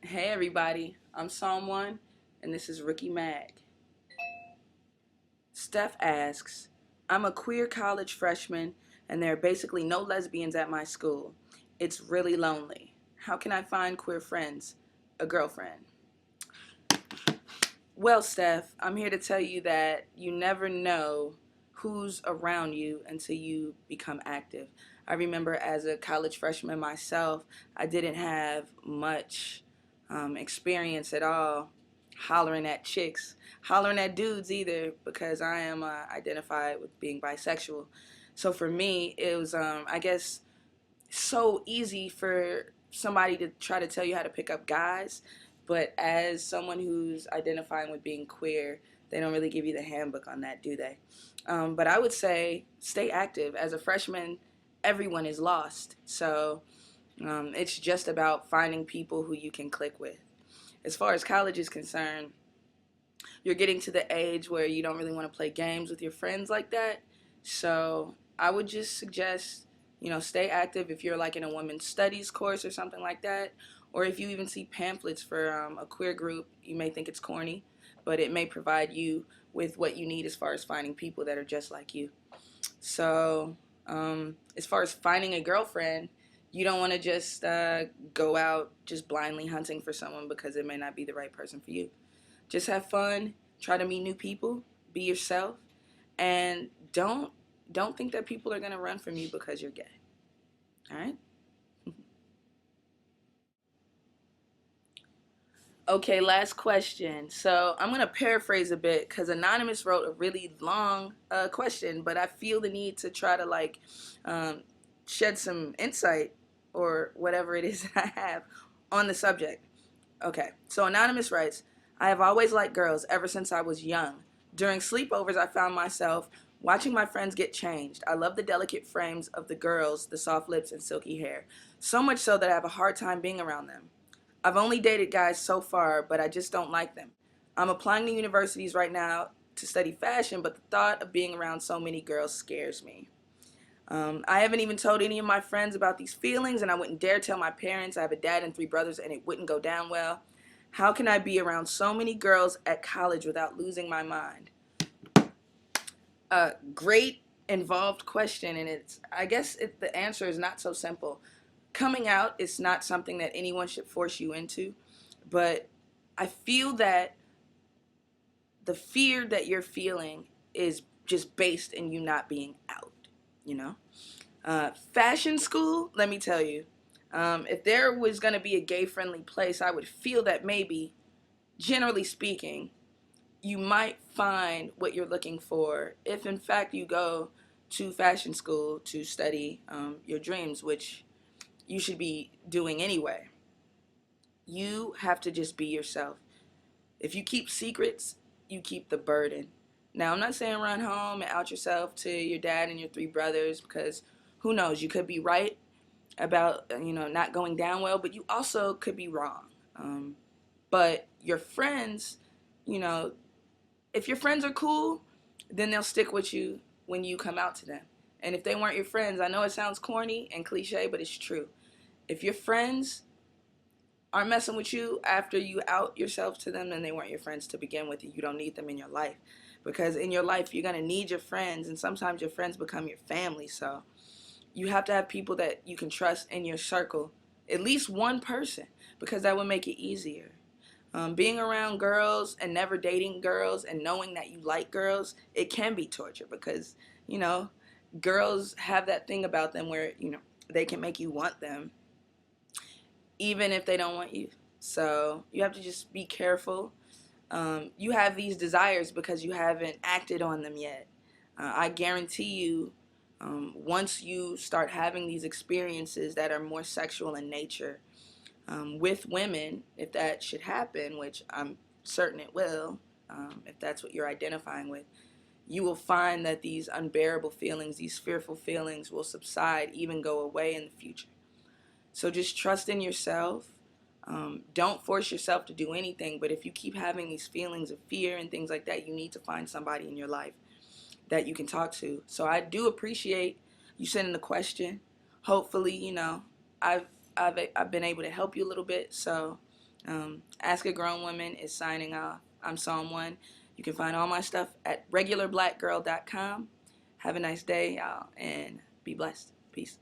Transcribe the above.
Hey everybody, I'm Psalm 1, and this is Rookie Mag. Steph asks, I'm a queer college freshman, and there are basically no lesbians at my school. It's really lonely. How can I find queer friends? A girlfriend. Well, Steph, I'm here to tell you that you never know who's around you until you become active. I remember as a college freshman myself, I didn't have much experience at all hollering at chicks, hollering at dudes either, because I am identified with being bisexual. So for me, it was, I guess, so easy for somebody to try to tell you how to pick up guys, but as someone who's identifying with being queer, they don't really give you the handbook on that, do they? But I would say stay active. As a freshman, everyone is lost, so it's just about finding people who you can click with. As far as college is concerned, you're getting to the age where you don't really want to play games with your friends like that. So I would just suggest, stay active if you're like in a women's studies course or something like that. Or if you even see pamphlets for a queer group, you may think it's corny, but it may provide you with what you need as far as finding people that are just like you. So, as far as finding a girlfriend, you don't want to just go out just blindly hunting for someone because it may not be the right person for you. Just have fun, try to meet new people, be yourself, and don't think that people are gonna run from you because you're gay. All right? Okay, last question. So I'm gonna paraphrase a bit because Anonymous wrote a really long question, but I feel the need to try to um, shed some insight or whatever it is that I have on the subject. Okay, so Anonymous writes, I have always liked girls ever since I was young. During sleepovers, I found myself watching my friends get changed. I love the delicate frames of the girls, the soft lips and silky hair, so much so that I have a hard time being around them. I've only dated guys so far, but I just don't like them. I'm applying to universities right now to study fashion, but the thought of being around so many girls scares me. I haven't even told any of my friends about these feelings, and I wouldn't dare tell my parents. I have a dad and three brothers, and it wouldn't go down well. How can I be around so many girls at college without losing my mind? A great involved question, and the answer is not so simple. Coming out is not something that anyone should force you into, but I feel that the fear that you're feeling is just based in you not being out, you know? Fashion school, let me tell you, if there was going to be a gay friendly place, I would feel that maybe, generally speaking, you might find what you're looking for if, in fact, you go to fashion school to study your dreams, which you should be doing anyway. You have to just be yourself. If you keep secrets, you keep the burden. Now, I'm not saying run home and out yourself to your dad and your three brothers because who knows, you could be right about not going down well, but you also could be wrong. But your friends, you know, if your friends are cool, then they'll stick with you when you come out to them. And if they weren't your friends, I know it sounds corny and cliche, but it's true. If your friends aren't messing with you after you out yourself to them, then they weren't your friends to begin with. You don't need them in your life. Because in your life, you're going to need your friends, and sometimes your friends become your family. So you have to have people that you can trust in your circle, at least one person, because that would make it easier. Being around girls and never dating girls and knowing that you like girls, it can be torture because, you know, girls have that thing about them where, they can make you want them even if they don't want you. So you have to just be careful. You have these desires because you haven't acted on them yet. I guarantee you, once you start having these experiences that are more sexual in nature with women, if that should happen, which I'm certain it will, if that's what you're identifying with, you will find that these unbearable feelings, these fearful feelings will subside, even go away in the future. So just trust in yourself. Don't force yourself to do anything, but if you keep having these feelings of fear and things like that, you need to find somebody in your life that you can talk to. So I do appreciate you sending the question. Hopefully, I've I've been able to help you a little bit. So Ask a Grown Woman is signing off. I'm Psalm One. You can find all my stuff at regularblackgirl.com. Have a nice day, y'all, and be blessed. Peace.